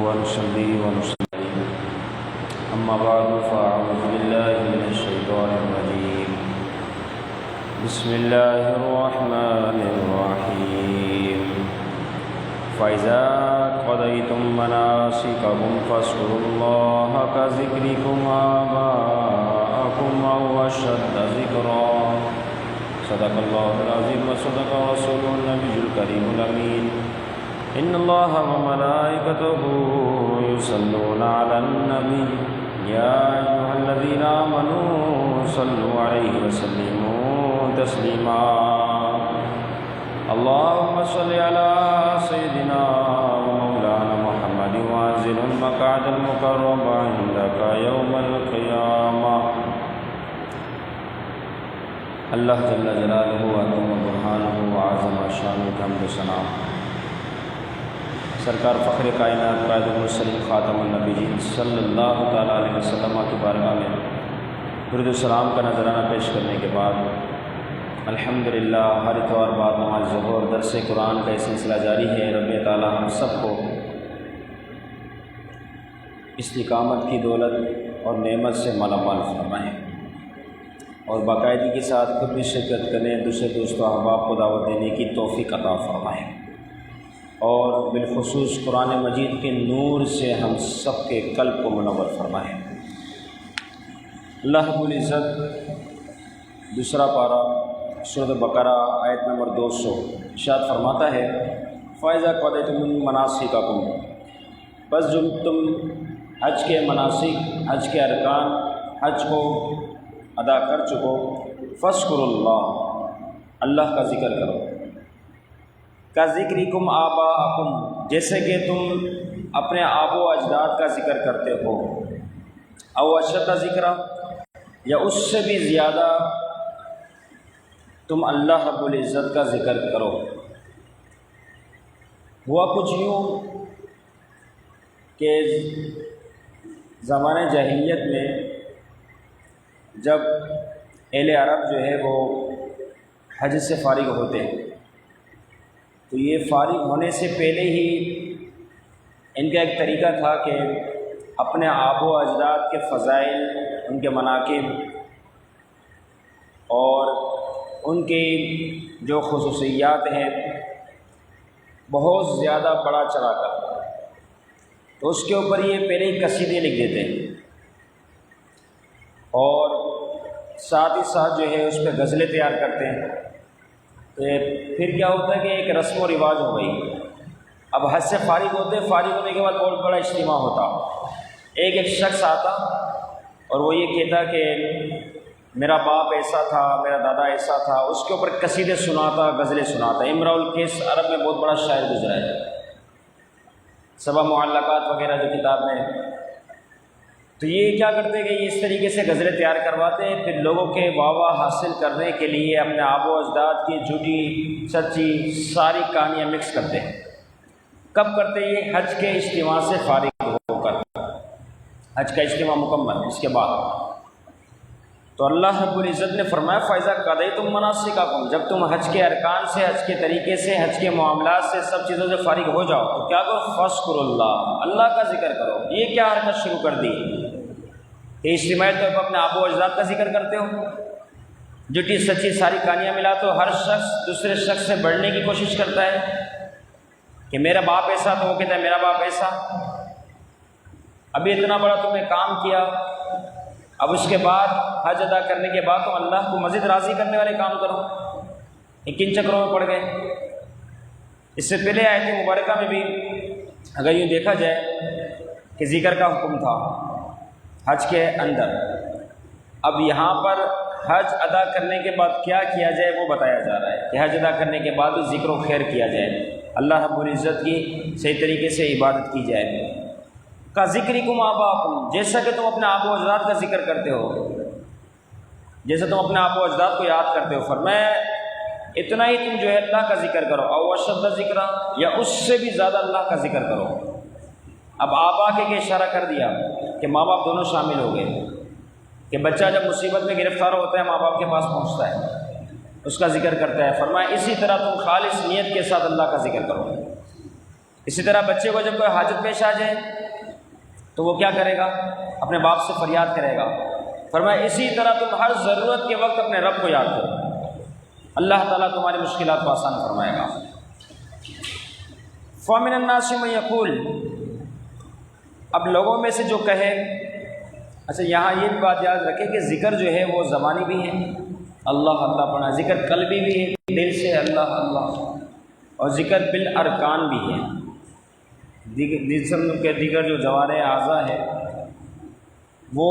ونصلي ونسلم أما بعد فأعوذ بالله من الشيطان الرجيم بسم الله الرحمن الرحيم فإذا قضيتم مناسككم فاذكروا الله كذكركم آباءكم أو أشد ذكرا صدق الله العظيم وصدق رسوله النبي الكريم الأمين إن الله وملائكته يصلون على النبي يا أيها الذين آمنوا صلوا عليه وسلموا تسليما اللهم صل على سيدنا ومولانا محمد وأنزل المقعد المقرب عندك يوم القيامة اللہ جل جلالہ وعظم برہانہ وعظم شانہ کا حمد و ثنا سرکار فخر کائنات قائد المرسلین خاتم النبیین صلی اللہ تعالیٰ علیہ وسلم کی بارگاہ میں درود و سلام کا نذرانہ پیش کرنے کے بعد الحمدللہ ہر اتوار بعد نماز ظہر درس قرآن کا یہ سلسلہ جاری ہے۔ رب تعالیٰ ہم سب کو استقامت کی دولت اور نعمت سے مالا مال فرمائیں اور باقاعدگی کے ساتھ خود بھی شرکت کریں، دوسرے دوست و احباب کو دعوت دینے کی توفیق عطا فرمائیں اور بالخصوص قرآن مجید کے نور سے ہم سب کے قلب کو منور فرمائیں۔ اللہ رب العزت دوسرا پارہ سورۃ بقرہ آیت نمبر 200 ارشاد فرماتا ہے فَإِذَا قَضَيْتُم مَّنَاسِكَكُم، بس جب تم حج کے مناسک، حج کے ارکان، حج کو ادا کر چکو، فاذکروا اللہ، اللہ کا ذکر کرو، کا ذکرکم آباءکم، جیسے کہ تم اپنے آب و اجداد کا ذکر کرتے ہو، او اشد ذکرا، یا اس سے بھی زیادہ تم اللہ رب العزت کا ذکر کرو۔ ہوا کچھ یوں کہ زمانہ جاہلیت میں جب اہل عرب جو ہے وہ حج سے فارغ ہوتے تو یہ فارغ ہونے سے پہلے ہی ان کا ایک طریقہ تھا کہ اپنے آب و اجداد کے فضائل، ان کے مناقب اور ان کی جو خصوصیات ہیں بہت زیادہ بڑا چڑھا کر، تو اس کے اوپر یہ پہلے ہی قصیدے لکھ دیتے ہیں اور ساتھ ہی ساتھ جو ہے اس پہ غزلیں تیار کرتے ہیں۔ تو پھر کیا ہوتا ہے کہ ایک رسم و رواج ہو گئی، اب حج سے فارغ ہوتے، فارغ ہونے کے بعد بہت بڑا اجتماع ہوتا، ایک شخص آتا اور وہ یہ کہتا کہ میرا باپ ایسا تھا، میرا دادا ایسا تھا، اس کے اوپر قصیدے سناتا، غزلیں سناتا۔ امرؤ القیس عرب میں بہت بڑا شاعر گزرا ہے، سبع معلقات وغیرہ جو کتاب میں، تو یہ کیا کرتے کہ یہ اس طریقے سے غزلیں تیار کرواتے ہیں، پھر لوگوں کے واہ واہ حاصل کرنے کے لیے اپنے آب و اجداد کی جھوٹی سچی ساری کہانیاں مکس کرتے ہیں۔ کب کرتے یہ؟ حج کے اجتماع سے فارغ ہو کر، حج کا اجتماع مکمل اس کے بعد۔ تو اللہ رب العزت نے فرمایا فَإِذَا قَضَيْتُم مَّنَاسِكَكُم، جب تم حج کے ارکان سے، حج کے طریقے سے، حج کے معاملات سے، سب چیزوں سے فارغ ہو جاؤ تو کیا کرو؟ فَاذْكُرُوا اللَّهَ، اللہ کا ذکر کرو۔ یہ کیا حرکت شروع کر دی کہ اجتماعی طور پر اپنے آب و اجداد کا ذکر کرتے ہو، جھوٹی سچی ساری کہانیاں ملاتے ہو، ہر شخص دوسرے شخص سے بڑھنے کی کوشش کرتا ہے کہ میرا باپ ایسا، تو وہ کہتا ہے میرا باپ ایسا۔ ابھی اتنا بڑا تم نے کام کیا، اب اس کے بعد حج ادا کرنے کے بعد تو اللہ کو مزید راضی کرنے والے کام کرو، یہ کن چکروں میں پڑ گئے؟ اس سے پہلے آیت مبارکہ میں بھی اگر یوں دیکھا جائے کہ ذکر کا حکم تھا حج کے اندر، اب یہاں پر حج ادا کرنے کے بعد کیا کیا جائے وہ بتایا جا رہا ہے کہ حج ادا کرنے کے بعد بھی ذکر و خیر کیا جائے، اللہ رب العزت کی صحیح طریقے سے عبادت کی جائے۔ کا ذکرکم آباءکم، جیسا کہ تم اپنے آب و اجداد کا ذکر کرتے ہو، جیسے تم اپنے آب و اجداد کو یاد کرتے ہو، فرمایا اتنا ہی تم جو ہے اللہ کا ذکر کرو، او اشد ذکرا، یا اس سے بھی زیادہ اللہ کا ذکر کرو۔ اب آبا کے اشارہ کر دیا کہ ماں باپ دونوں شامل ہو گئے، کہ بچہ جب مصیبت میں گرفتار ہوتا ہے ماں باپ کے پاس پہنچتا ہے، اس کا ذکر کرتا ہے۔ فرمایا اسی طرح تم خالص نیت کے ساتھ اللہ کا ذکر کرو، اسی طرح بچے کو جب کوئی حاجت پیش آ جائے تو وہ کیا کرے گا؟ اپنے باپ سے فریاد کرے گا۔ فرمایا اسی طرح تم ہر ضرورت کے وقت اپنے رب کو یاد کرو، اللہ تعالیٰ تمہاری مشکلات کو آسان فرمائے گا۔ فَمِنَ النَّاسِ مَن يَقُولُ، اب لوگوں میں سے جو کہے، اچھا یہاں یہ بھی بات یاد رکھیں کہ ذکر جو ہے وہ زبانی بھی ہے، اللہ اللہ پڑھنا، ذکر قلبی بھی ہے، دل سے اللہ اللہ، اور ذکر بالارکان بھی ہے، جسم کے دیگر جو جوارح اعضاء ہے وہ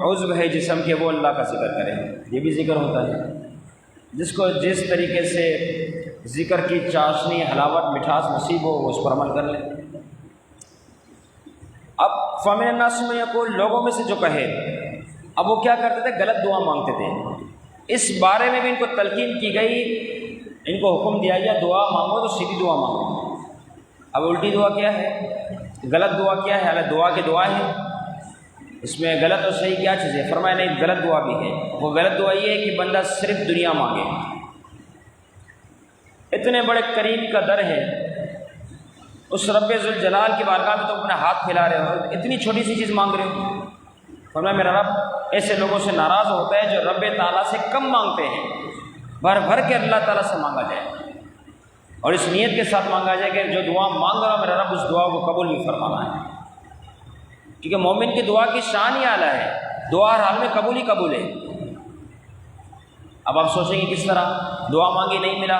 عضو ہے جسم کے، وہ اللہ کا ذکر کریں، یہ بھی ذکر ہوتا ہے۔ جس کو جس طریقے سے ذکر کی چاشنی، حلاوت، مٹھاس نصیب ہو وہ اس پر عمل کر لے۔ اب فَمِنَ النَّاسِ مَن يَقُولُ، لوگوں میں سے جو کہے، اب وہ کیا کرتے تھے؟ غلط دعا مانگتے تھے۔ اس بارے میں بھی ان کو تلقین کی گئی، ان کو حکم دیا گیا دعا مانگو تو سیدھی دعا مانگو۔ اب الٹی دعا کیا ہے؟ غلط دعا کیا ہے؟ حالانکہ دعا کی دعا ہے، اس میں غلط اور صحیح کیا چیز ہے؟ فرمایا نہیں، غلط دعا بھی ہے۔ وہ غلط دعا یہ ہے کہ بندہ صرف دنیا مانگے۔ اتنے بڑے کریم کا در ہے، اس رب ذوالجلال کی بارگاہ میں تو اپنا ہاتھ پھیلا رہے ہو، اتنی چھوٹی سی چیز مانگ رہے ہو۔ فرمایا میرا رب ایسے لوگوں سے ناراض ہوتا ہے جو رب تعالیٰ سے کم مانگتے ہیں، بھر بھر کے اللہ تعالیٰ سے مانگا جائے، اور اس نیت کے ساتھ مانگا جائے کہ جو دعا مانگ رہا میرا رب اس دعا کو قبول بھی فرمانا ہے، کیونکہ مومن کی دعا کی شان ہی اعلیٰ ہے، دعا ہر حال میں قبول ہی قبول ہے۔ اب آپ سوچیں گے کس طرح؟ دعا مانگی نہیں ملا،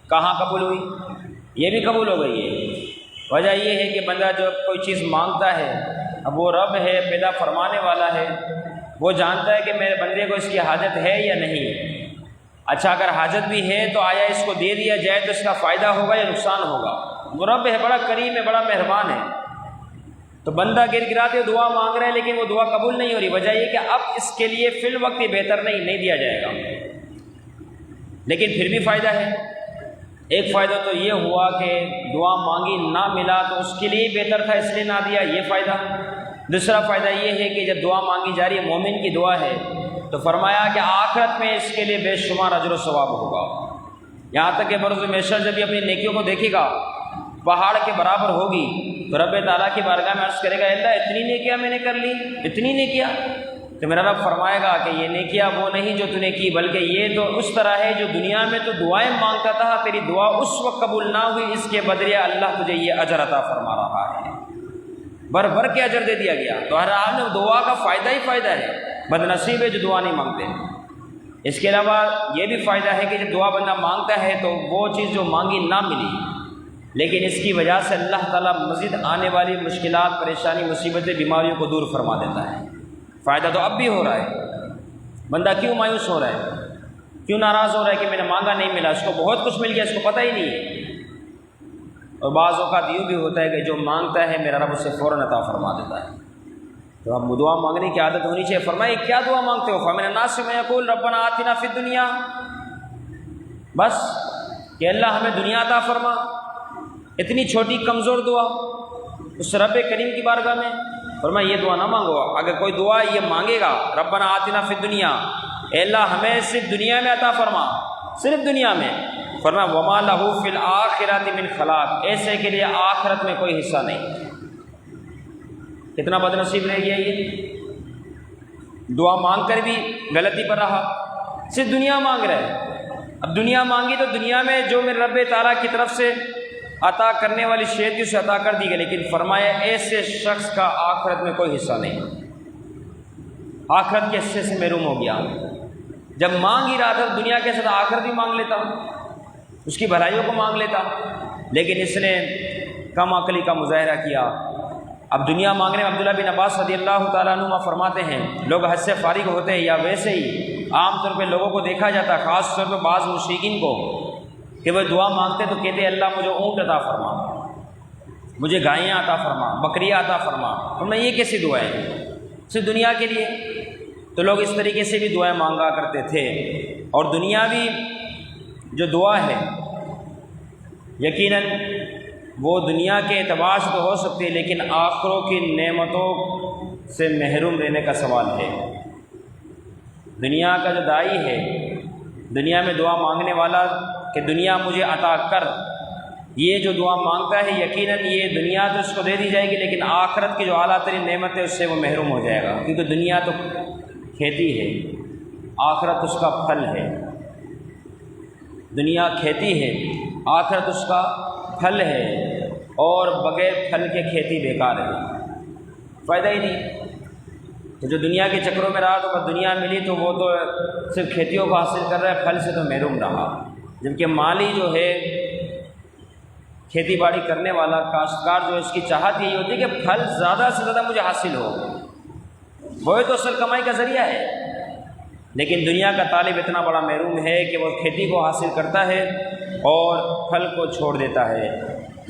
کہاں قبول ہوئی؟ یہ بھی قبول ہو گئی ہے۔ وجہ یہ ہے کہ بندہ جو کوئی چیز مانگتا ہے، اب وہ رب ہے، پیدا فرمانے والا ہے، وہ جانتا ہے کہ میرے بندے کو اس کی حاجت ہے یا نہیں۔ اچھا اگر حاجت بھی ہے تو آیا اس کو دے دیا جائے تو اس کا فائدہ ہوگا یا نقصان ہوگا؟ وہ رب ہے، بڑا کریم ہے، بڑا مہربان ہے۔ تو بندہ گر گراتے دعا مانگ رہا ہے لیکن وہ دعا قبول نہیں ہو رہی، وجہ یہ کہ اب اس کے لیے فی الوقت ہی بہتر نہیں دیا جائے گا، لیکن پھر بھی فائدہ ہے۔ ایک فائدہ تو یہ ہوا کہ دعا مانگی نہ ملا تو اس کے لیے بہتر تھا اس لیے نہ دیا، یہ فائدہ۔ دوسرا فائدہ یہ ہے کہ جب دعا مانگی جا رہی ہے، مومن کی دعا ہے، تو فرمایا کہ آخرت میں اس کے لیے بے شمار اجر و ثواب ہوگا، یہاں تک کہ بروز محشر جب یہ اپنی نیکیوں کو دیکھے گا پہاڑ کے برابر ہوگی تو رب تعالیٰ کی بارگاہ میں عرض کرے گا اللہ اتنی نیکیاں میں نے کر لی، اتنی نیکیاں؟ تو میرا رب فرمائے گا کہ یہ نیکیاں وہ نہیں جو تو نے کی، بلکہ یہ تو اس طرح ہے جو دنیا میں تو دعائیں مانگتا تھا، تیری دعا اس وقت قبول نہ ہوئی، اس کے بدلے اللہ تجھے یہ اجر عطا فرما رہا ہے، بھر بھر کے اجر دے دیا گیا۔ تو ہر حال میں دعا کا فائدہ ہی فائدہ ہے، بد نصیب ہے جو دعا نہیں مانگتے۔ اس کے علاوہ یہ بھی فائدہ ہے کہ جب دعا بندہ مانگتا ہے تو وہ چیز جو مانگی نہ ملی، لیکن اس کی وجہ سے اللہ تعالیٰ مزید آنے والی مشکلات، پریشانی، مصیبتیں، بیماریوں کو دور فرما دیتا ہے۔ فائدہ تو اب بھی ہو رہا ہے، بندہ کیوں مایوس ہو رہا ہے، کیوں ناراض ہو رہا ہے کہ میں نے مانگا نہیں ملا؟ اس کو بہت کچھ مل گیا، اس کو پتہ ہی نہیں ہے۔ اور بعض اوقات یوں بھی ہوتا ہے کہ جو مانگتا ہے میرا رب اسے فوراً عطا فرما دیتا ہے۔ تو اب دعا مانگنے کی عادت ہونی چاہیے۔ فرمائے کیا دعا مانگتے ہو؟ فَمِنَ النَّاسِ مَن يَقُولُ رَبَّنَا آتِنَا فِي الدُّنْيَا، بس کہ اللہ ہمیں دنیا عطا فرما، اتنی چھوٹی کمزور دعا اس رب کریم کی بارگاہ میں۔ فرمایا یہ دعا نہ مانگو، اگر کوئی دعا یہ مانگے گا ربنا آتنا فی الدنیا، اے اللہ ہمیں صرف دنیا میں عطا فرما، صرف دنیا میں۔ فرمایا وما لہ فی الآخرۃ من خلاق، ایسے کے لیے آخرت میں کوئی حصہ نہیں۔ کتنا بد نصیب رہ گیا یہ، دعا مانگ کر بھی غلطی پر رہا، صرف دنیا مانگ رہے۔ اب دنیا مانگی تو دنیا میں جو میرے رب تعالیٰ کی طرف سے عطا کرنے والی شے تھی اسے عطا کر دی گئی، لیکن فرمایا ایسے شخص کا آخرت میں کوئی حصہ نہیں، آخرت کے حصے سے محروم ہو گیا۔ جب مانگ ہی رہا تھا دنیا کے ساتھ آخرت بھی مانگ لیتا، اس کی بھلائیوں کو مانگ لیتا، لیکن اس نے کم عقلی کا مظاہرہ کیا۔ اب دنیا مانگنے میں عبداللہ بن عباس رضی اللہ تعالیٰ عنہ فرماتے ہیں لوگ حد سے فارغ ہوتے ہیں یا ویسے ہی عام طور پہ لوگوں کو دیکھا جاتا، خاص طور پہ بعض مشرکین کو، کہ وہ دعا مانگتے تو کہتے اللہ مجھے اونٹ عطا فرما، مجھے گائیاں عطا فرما، بکریاں عطا فرما۔ تو میں یہ کیسی دعائیں صرف دنیا کے لیے؟ تو لوگ اس طریقے سے بھی دعائیں مانگا کرتے تھے۔ اور دنیاوی جو دعا ہے یقیناً وہ دنیا کے اعتبار سے تو ہو سکتی ہے، لیکن آخروں کی نعمتوں سے محروم رہنے کا سوال ہے۔ دنیا کا جو داعی ہے، دنیا میں دعا مانگنے والا کہ دنیا مجھے عطا کر، یہ جو دعا مانگتا ہے یقیناً یہ دنیا تو اس کو دے دی جائے گی، لیکن آخرت کی جو اعلیٰ ترین نعمت ہے اس سے وہ محروم ہو جائے گا، کیونکہ دنیا تو کھیتی ہے، آخرت اس کا پھل ہے۔ دنیا کھیتی ہے، آخرت اس کا پھل ہے، اور بغیر پھل کے کھیتی بیکار ہے، فائدہ ہی نہیں۔ تو جو دنیا کے چکروں میں رہا تو بس دنیا ملی تو وہ تو صرف کھیتیوں کو حاصل کر رہا ہے، پھل سے تو محروم رہا۔ جبکہ مالی جو ہے کھیتی باڑی کرنے والا کاشتکار جو اس کی چاہت یہی ہوتی ہے کہ پھل زیادہ سے زیادہ مجھے حاصل ہو، وہی تو اصل کمائی کا ذریعہ ہے۔ لیکن دنیا کا طالب اتنا بڑا محروم ہے کہ وہ کھیتی کو حاصل کرتا ہے اور پھل کو چھوڑ دیتا ہے۔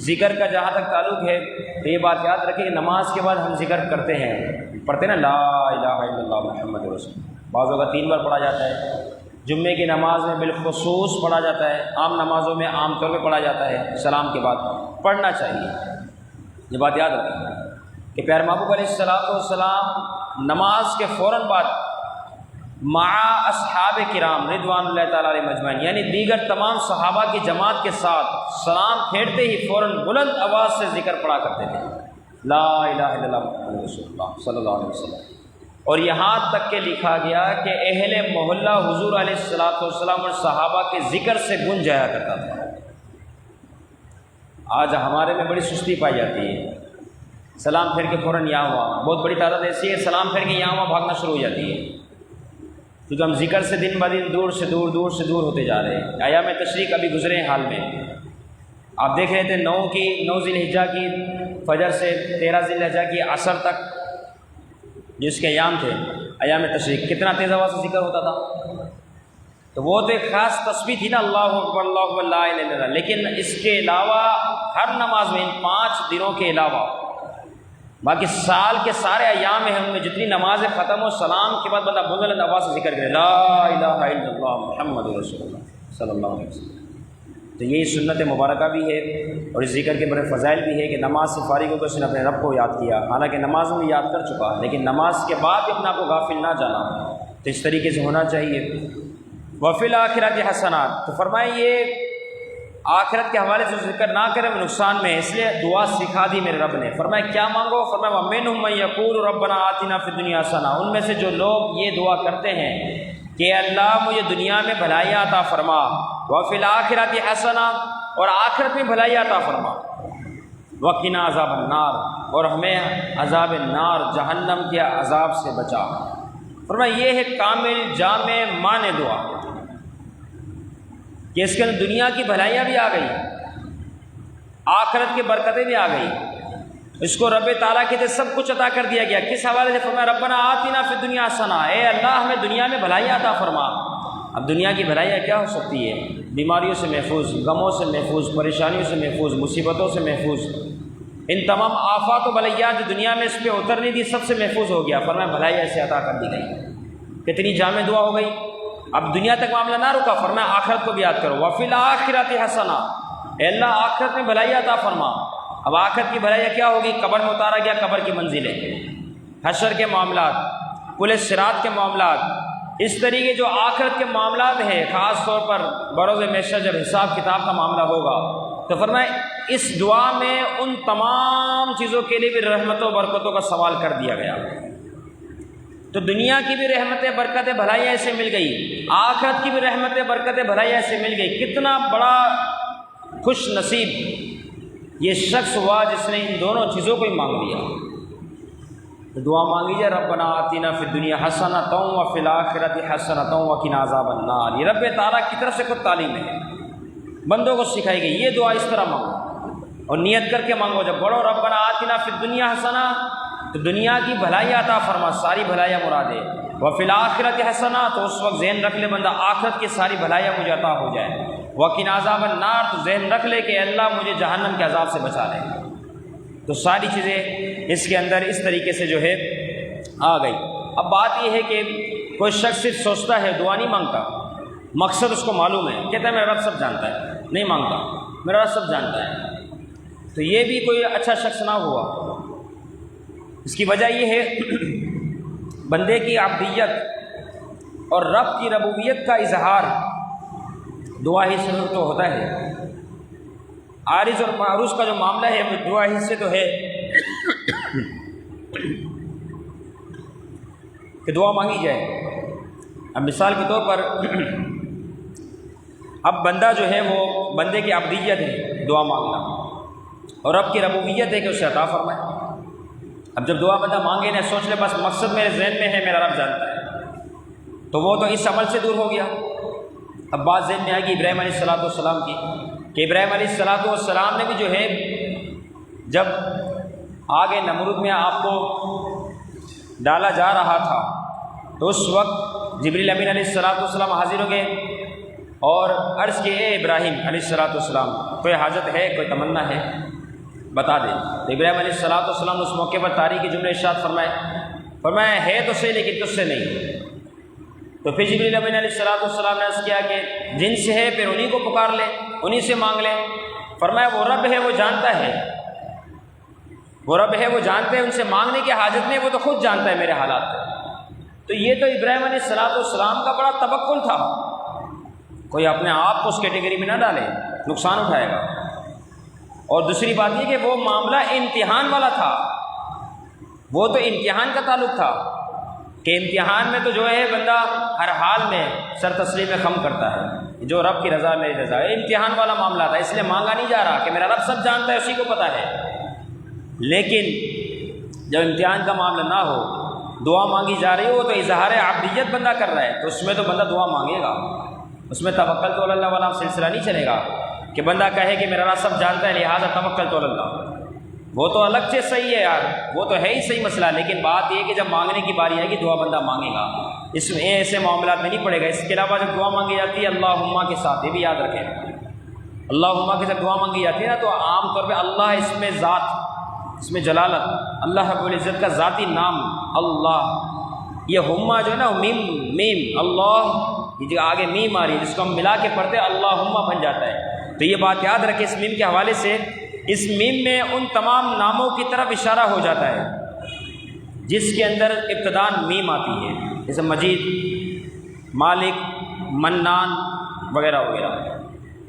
ذکر کا جہاں تک تعلق ہے تو یہ بات یاد رکھیں کہ نماز کے بعد ہم ذکر کرتے ہیں، پڑھتے ہیں نا لا الہ الا اللہ محمد رسول، بعضوں کا 3 بار پڑھا جاتا ہے، جمعے کی نماز میں بالخصوص پڑھا جاتا ہے، عام نمازوں میں عام طور پہ پڑھا جاتا ہے، سلام کے بعد پڑھنا چاہیے۔ یہ بات یاد رکھیں کہ پیارے محبوب علیہ السلام نماز کے فوراً بعد مع اصحاب کرام رضوان اللہ تعالیٰ علیہ مجمعین، یعنی دیگر تمام صحابہ کی جماعت کے ساتھ سلام پھیرتے ہی فوراً بلند آواز سے ذکر پڑھا کرتے تھے، لا الہ الا اللہ محمد رسول اللہ صلی اللہ علیہ وسلم۔ اور یہاں تک کہ لکھا گیا کہ اہل محلہ حضور علیہ السلام اور صحابہ کے ذکر سے گونج جایا کرتا تھا۔ آج ہمارے میں بڑی سستی پائی جاتی ہے، سلام پھیر کے فوراً یہاں ہوا، بہت بڑی تعداد ایسی ہے سلام پھیر کے یہاں ہوا بھاگنا شروع ہو جاتی ہے، کیونکہ ہم ذکر سے دن بدن دور سے دور ہوتے جا رہے ہیں۔ ایام تشریق ابھی گزرے ہیں حال میں، آپ دیکھ رہے تھے 9 ذی الحجہ کی فجر سے 13 ذی الحجہ کی عصر تک جس کے ایام تھے ایام تشریق، کتنا تیز آواز سے ذکر ہوتا تھا۔ تو وہ تو ایک خاص تسبیح تھی نا، اللہ اکبر اللہ اکبر لا الہ الا اللہ، لیکن اس کے علاوہ ہر نماز میں ان 5 دنوں کے علاوہ باقی سال کے سارے ایام ہیں، ان میں جتنی نمازیں ختم ہو سلام کے بعد بندہ بلند آواز سے ذکر کرے لا الہ الا اللہ محمد رسول اللہ صلی اللہ علیہ وسلم۔ تو یہی سنت مبارکہ بھی ہے اور اس ذکر کے بڑے فضائل بھی ہے کہ نماز سے فارغ ہو کر اس نے اپنے رب کو یاد کیا، حالانکہ نماز میں یاد کر چکا، لیکن نماز کے بعد اپنے آپ کو غافل نہ جانا، تو اس طریقے سے ہونا چاہیے۔ وفی الآخرۃ حسنات، تو فرمائے یہ آخرت کے حوالے سے ذکر نہ کرے نقصان میں، اس لیے دعا سکھا دی میرے رب نے۔ فرمایا کیا مانگو؟ فرمایا وَمِنْهُم مَّن يَقُولُ رَبَّنَا آتِنَا فِي الدُّنْيَا حَسَنَةً، ان میں سے جو لوگ یہ دعا کرتے ہیں کہ اللہ مجھے دنیا میں بھلائی عطا فرما، وَفِي الْآخِرَةِ حَسَنَةً، اور آخرت میں بھلائی عطا فرما، وَقِنَا عَذَابَ النَّارِ، اور ہمیں عذاب النار جہنم کے عذاب سے بچا۔ فرمایا یہ ہے کامل جامع معنی دعا کہ اس کے اندر دنیا کی بھلائیاں بھی آ گئی، آخرت کی برکتیں بھی آ گئی، اس کو رب تعالیٰ کی طرف سب کچھ عطا کر دیا گیا۔ کس حوالے سے؟ فرمایا ربنا آتنا فی الدنیا حسنہ، اے اللہ ہمیں دنیا میں بھلائیاں عطا فرما۔ اب دنیا کی بھلائیاں کیا ہو سکتی ہے؟ بیماریوں سے محفوظ، غموں سے محفوظ، پریشانیوں سے محفوظ، مصیبتوں سے محفوظ، ان تمام آفات و بلیات دنیا میں اس پہ اترنے دی، سب سے محفوظ ہو گیا۔ فرمایا بھلائی ایسے عطا کر دی گئی، کتنی جامع دعا ہو گئی۔ اب دنیا تک معاملہ نہ رکا، فرمایا آخرت کو بھی یاد کرو، وفی الآخرۃ حسنہ، اے اللہ آخرت میں بھلائی عطا فرما۔ اب آخرت کی بھلائی کیا ہوگی؟ قبر میں اتارا گیا، قبر کی منزلیں، حشر کے معاملات، پل صراط کے معاملات، اس طریقے جو آخرت کے معاملات ہیں، خاص طور پر بروز محشر جب حساب کتاب کا معاملہ ہوگا، تو فرمایا اس دعا میں ان تمام چیزوں کے لیے بھی رحمتوں و برکتوں کا سوال کر دیا گیا۔ تو دنیا کی بھی رحمتیں برکتیں بھلائیاں ایسے مل گئی، آخرت کی بھی رحمتیں برکتیں بھلائیاں ایسے مل گئی۔ کتنا بڑا خوش نصیب یہ شخص ہوا جس نے ان دونوں چیزوں کو ہی مانگ لیا۔ تو دعا مانگی جائے ربنا آتنا فی الدنیا حسنۃ وفی الآخرۃ حسنۃ وقنا عذاب النار، یہ رب تعالیٰ کی طرف سے خود تعلیم ہے، بندوں کو سکھائی گئی، یہ دعا اس طرح مانگو اور نیت کر کے مانگو۔ جب بڑھو ربنا آتنا فی الدنیا حسنہ، تو دنیا کی بھلائی عطا فرما، ساری بھلائیاں مراد ہے۔ وفی الآخرۃ حسنہ، تو اس وقت ذہن رکھ لے بندہ آخرت کی ساری بھلائیاں مجھے عطا ہو جائے۔ وقنا عذاب النار، تو ذہن رکھ لے کہ اللہ مجھے جہنم کے عذاب سے بچا لے۔ تو ساری چیزیں اس کے اندر اس طریقے سے جو ہے آ گئی۔ اب بات یہ ہے کہ کوئی شخص صرف سوچتا ہے، دعا نہیں مانگتا، مقصد اس کو معلوم ہے، کہتا ہے میرا رب سب جانتا ہے، نہیں مانگتا، میرا رب سب جانتا ہے، تو یہ بھی کوئی اچھا شخص نہ ہوا۔ اس کی وجہ یہ ہے بندے کی عبدیت اور رب کی ربوبیت کا اظہار دعا ہی سے تو ہوتا ہے۔ عارض اور معروض کا جو معاملہ ہے وہ دعا ہی سے تو ہے کہ دعا مانگی جائے۔ اب مثال کے طور پر اب بندہ جو ہے وہ بندے کی عبدیت ہے دعا مانگنا، اور رب کی ربوبیت ہے کہ اسے عطا فرمائے۔ اب جب دعا بندہ مانگے نہ سوچ لے بس مقصد میرے ذہن میں ہے، میرا رب جانتا ہے، تو وہ تو اس عمل سے دور ہو گیا۔ اب بات ذہن میں آئے گی ابراہیم علیہ السلام کی، کہ ابراہیم علیہ السلام نے بھی جو ہے جب آگے نمرود میں آپ کو ڈالا جا رہا تھا تو اس وقت جبریل امین علیہ السلام حاضر ہو گئے اور عرض کیے اے ابراہیم علیہ السلام کوئی حاجت ہے، کوئی تمنا ہے بتا دیں۔ تو ابراہیم علیہ السلام اس موقع پر تاریخی جملے ارشاد فرمائے ہے تو صحیح لیکن تجھ سے نہیں۔ تو پھر جبریل امین علیہ السلام نے عرض کیا کہ جن سے ہے پھر انہی کو پکار لے، انہی سے مانگ لے۔ فرمایا وہ رب ہے، وہ جانتا ہے، وہ رب ہے، وہ جانتے ہیں، ان سے مانگنے کی حاجت نہیں، وہ تو خود جانتا ہے میرے حالات کو۔ تو یہ تو ابراہیم علیہ السلام کا بڑا توکل تھا، کوئی اپنے آپ کو اس کیٹیگری میں نہ ڈالے، نقصان اٹھائے گا۔ اور دوسری بات یہ کہ وہ معاملہ امتحان والا تھا، وہ تو امتحان کا تعلق تھا کہ امتحان میں تو جو ہے بندہ ہر حال میں سر تسلیم خم کرتا ہے، جو رب کی رضا میری رضا ہے، امتحان والا معاملہ تھا، اس لیے مانگا نہیں جا رہا کہ میرا رب سب جانتا ہے، اسی کو پتہ ہے۔ لیکن جب امتحان کا معاملہ نہ ہو، دعا مانگی جا رہی ہو تو اظہار عبدیت بندہ کر رہا ہے، تو اس میں تو بندہ دعا مانگے گا، اس میں توکل تو اللہ والا سلسلہ نہیں چلے گا کہ بندہ کہے کہ میرا رب سب جانتا ہے لہٰذا توکل تو اللہ، وہ تو الگ سے صحیح ہے یار، وہ تو ہے ہی صحیح مسئلہ۔ لیکن بات یہ کہ جب مانگنے کی باری آئے گی دعا بندہ مانگے گا، اس میں ایسے معاملات میں نہیں پڑے گا۔ اس کے علاوہ جب دعا مانگی جاتی ہے اللہم کے ساتھ، یہ بھی یاد رکھیں، اللہم کے ساتھ دعا مانگی جاتی ہے نا تو عام طور پہ اللہ اس میں ذات، اس میں جلالت، اللہ رب العزت کا ذاتی نام اللہ، یہ ہما جو ہے نا میم اللہ، یہ جو آگے میم آ رہی ہے جس کو ہم ملا کے پڑھتے ہیں اللہم بن جاتا ہے۔ تو یہ بات یاد رکھیں اس میم کے حوالے سے، اس میم میں ان تمام ناموں کی طرف اشارہ ہو جاتا ہے جس کے اندر ابتداء میم آتی ہے، جیسے مجید، مالک، منان وغیرہ وغیرہ۔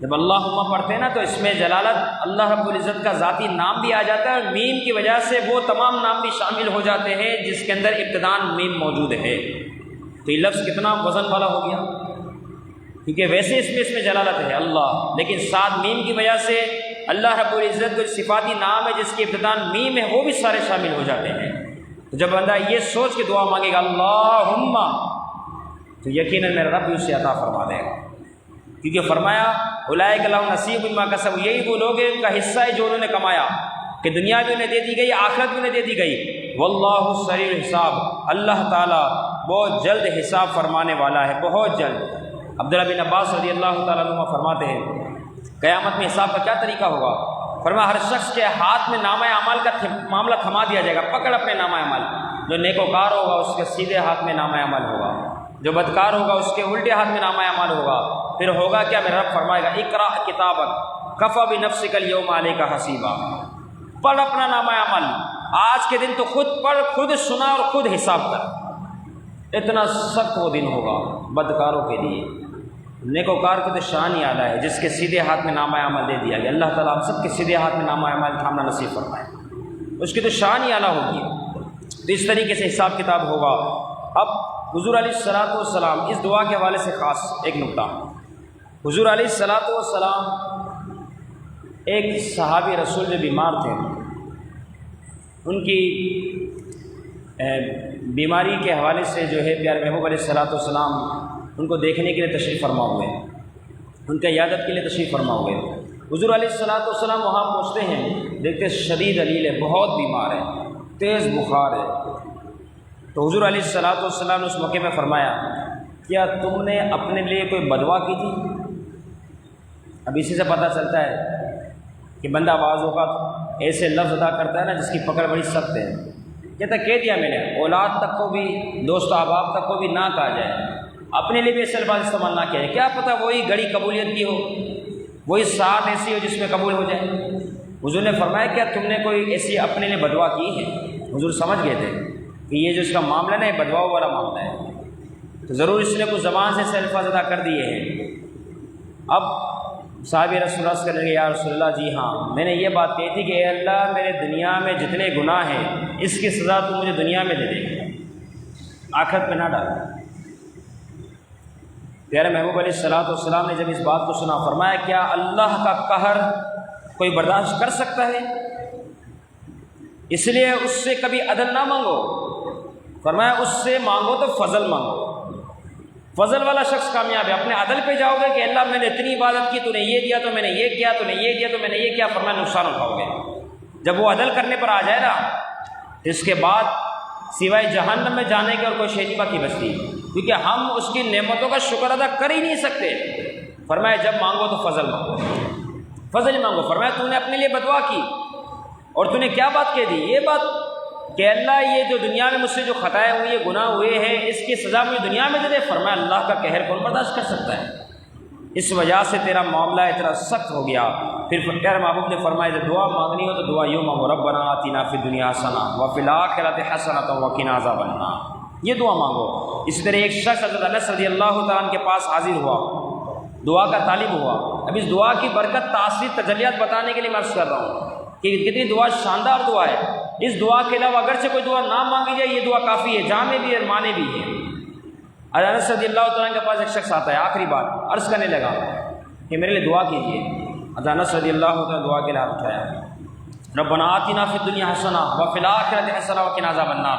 جب اللہم پڑھتے ہیں نا تو اس میں جلالت اللہ رب العزت کا ذاتی نام بھی آ جاتا ہے، اور میم کی وجہ سے وہ تمام نام بھی شامل ہو جاتے ہیں جس کے اندر ابتداء میم موجود ہے۔ تو یہ لفظ کتنا وزن والا ہو گیا، کیونکہ ویسے اس میں جلالت ہے اللہ، لیکن ساتھ میم کی وجہ سے اللہ رب العزت جو صفاتی نام ہے جس کی ابتداء میم ہے وہ بھی سارے شامل ہو جاتے ہیں۔ تو جب بندہ یہ سوچ کے دعا مانگے گا اللہم، تو یقیناً میرا رب اسے عطا فرما دے گا، کیونکہ فرمایا اولئک لہم نصیب مما کسبوا، یہی وہ لوگ ہیں ان کا حصہ ہے جو انہوں نے کمایا، کہ دنیا بھی انہیں دے دی گئی، آخرت بھی انہیں دے دی گئی۔ واللہ سریع الحساب، اللہ تعالیٰ بہت جلد حساب فرمانے والا ہے، بہت جلد۔ عبداللہ بن عباس رضی اللہ تعالیٰ عنہ فرماتے ہیں قیامت میں حساب کا کیا طریقہ ہوگا؟ فرمایا ہر شخص کے ہاتھ میں نامہ اعمال کا معاملہ تھما دیا جائے گا، پکڑ اپنے نامہ اعمال، جو نیکوکار ہوگا اس کے سیدھے ہاتھ میں نامہ اعمال ہوگا، جو بدکار ہوگا اس کے الٹے ہاتھ میں نامہ اعمال ہوگا۔ پھر ہوگا کیا؟ میرا رب فرمائے گا اقرأ کتابک کفی بنفسک اليوم علیک حسیبا، پڑھ اپنا نامہ اعمال، آج کے دن تو خود پڑھ، خود سنا اور خود حساب کر۔ اتنا سخت وہ دن ہوگا بدکاروں کے لیے۔ نیکوکار کی تو شان ہی اعلیٰ ہے جس کے سیدھے ہاتھ میں نامہ اعمال دے دیا گیا، اللہ تعالیٰ ہم سب کے سیدھے ہاتھ میں نامہ اعمال تھامنا نصیب فرمائے، اس کی تو شان ہی اعلیٰ ہوگی۔ تو اس طریقے سے حساب کتاب ہوگا۔ اب حضور علیہ السلام اس دعا کے حوالے سے خاص ایک نکتہ، حضور علیہ السلام ایک صحابی رسول جو بیمار تھے، ان کی بیماری کے حوالے سے جو ہے پیارے محبوب علیہ السلام ان کو دیکھنے کے لیے تشریف فرما ہوئے، ان کے عیادت کے لیے تشریف فرما ہوئے۔ حضور علیہ السلام وہاں پہنچتے ہیں، دیکھتے شدید علیل ہے، بہت بیمار ہے، تیز بخار ہے۔ تو حضور علیہ السلام نے اس موقع میں فرمایا کیا تم نے اپنے لیے کوئی بدعا کی تھی؟ اب اسی سے پتہ چلتا ہے کہ بندہ بعض اوقات ایسے لفظ ادا کرتا ہے نا جس کی پکڑ بڑی سخت ہے۔ کہتا کہہ دیا میں نے، اولاد تک کو بھی، دوست احباب تک کو بھی نہ کہا جائے، اپنے لیے بھی ایسے الفاظ استعمال نہ کیا جائے، کیا پتہ وہی گھڑی قبولیت کی ہو، وہی ساتھ ایسی ہو جس میں قبول ہو جائے۔ حضور نے فرمایا کیا تم نے کوئی ایسی اپنے لیے بدعا کی ہے؟ حضور سمجھ گئے تھے کہ یہ جو اس کا معاملہ نا یہ بدعاؤں والا معاملہ ہے، تو ضرور اس نے کچھ زبان سے الفاظ ادا کر دیے ہیں۔ اب صحابہ رسول اللہ کرنے لگے یا رسول اللہ جی ہاں، میں نے یہ بات کہی تھی کہ اے اللہ میرے دنیا میں جتنے گناہ ہیں اس کی سزا تو مجھے دنیا میں دے دے، آخرت میں نہ ڈال۔ پیارے محبوب علیہ السلام نے جب اس بات کو سنا فرمایا کیا اللہ کا قہر کوئی برداشت کر سکتا ہے؟ اس لیے اس سے کبھی عدل نہ مانگو، فرمایا اس سے مانگو تو فضل مانگو، فضل والا شخص کامیاب ہے۔ اپنے عدل پہ جاؤ گے کہ اللہ میں نے اتنی عبادت کی، تو نے یہ دیا تو میں نے یہ کیا، تو نے یہ دیا تو میں نے یہ کیا، فرمایا نقصان اٹھاؤ گے۔ جب وہ عدل کرنے پر آ جائے نا، اس کے بعد سوائے جہنم میں جانے کے اور کوئی شے نہیں باقی بچتی، کیونکہ ہم اس کی نعمتوں کا شکر ادا کر ہی نہیں سکتے۔ فرمایا جب مانگو تو فضل مانگو، فضل مانگو۔ فرمایا تو نے اپنے لیے بدعا کی اور تو نے کیا بات کہہ دی؟ یہ بات کہ اللہ یہ جو دنیا میں مجھ سے جو خطائیں ہوئی ہیں، گناہ ہوئے ہیں، اس کی سزا مجھے دنیا میں دے دے۔ فرمایا اللہ کا قہر کون برداشت کر سکتا ہے؟ اس وجہ سے تیرا معاملہ اتنا سخت ہو گیا۔ پھر پیارے محبوب نے فرمایا جب دعا مانگنی ہو تو دعا یوں مانگو ربنا آتنا فی الدنیا حسنہ وفی الآخرۃ حسنۃ وقنا عذاب النار، یہ دعا مانگو۔ اسی طرح ایک شخص حضرت انس رضی اللہ تعالیٰ عنہ کے پاس حاضر ہوا، دعا کا طالب ہوا۔ اب اس دعا کی برکت، تاثیر، تجلیات بتانے کے لیے میں عرض کر رہا ہوں کہ کتنی دعا شاندار دعا ہے۔ اس دعا کے علاوہ اگرچہ کوئی دعا نہ مانگی جائے، یہ دعا کافی ہے، جامع بھی ہے، معنی بھی ہے۔ انس رضی اللہ تعالیٰ کے پاس ایک شخص آتا ہے، آخری بات عرض کرنے لگا کہ میرے لیے دعا کیجیے۔ انس رضی اللہ تعالیٰ دعا کے لیے ہاتھ اٹھایا، ربنا آتنا فی الدنیا حسنہ وفی الآخرۃ حسنہ وقنا عذاب النار،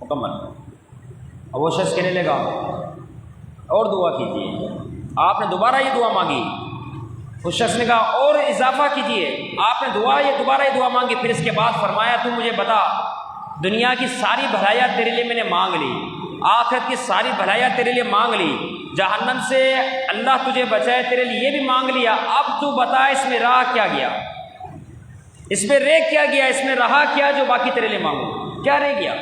مکمل۔ اب وہ شخص کہنے لگا اور دعا کیجیے۔ آپ نے دوبارہ یہ دعا مانگی، اس شخص نے کہا اور اضافہ کیجیے۔ آپ نے دوبارہ یہ دعا مانگی، پھر اس کے بعد فرمایا تو مجھے بتا، دنیا کی ساری بھلائیاں تیرے لیے میں نے مانگ لی، آخرت کی ساری بھلائیاں تیرے لیے مانگ لی، جہنم سے اللہ تجھے بچائے تیرے لیے یہ بھی مانگ لیا، اب تو بتا اس میں رہا کیا گیا، اس میں رہ کیا گیا، اس میں رہا کیا جو باقی تیرے لیے مانگو، کیا رہ گیا؟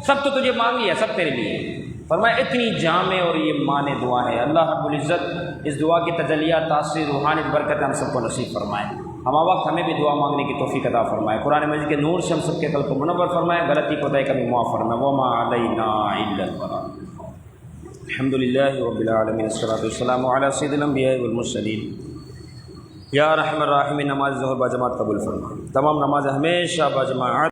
سب تو تجھے مانگ لیا، سب تیرے لیے۔ فرمایا اتنی جامع اور یہ معنی دعا ہے۔ اللہ رب العزت اس دعا کی تجلیات، تاثیر، روحانی برکت ہم سب کو نصیب فرمائے۔ ہم وقت ہمیں بھی دعا مانگنے کی توفیق عطا فرمائے۔ قرآن مجید کے نور سے ہم سب کے قلب کو منور فرمائے، غلطی کوتاہی کمی معاف فرمائے۔ وما علینا الا البلاغ۔ الحمد للہ رب العالمین، الصلاۃ والسلام علی سید الانبیاء والمرسلین۔ یا رحم الراحمین، نماز ظہر با جماعت قبول فرما، تمام نماز ہمیشہ با جماعت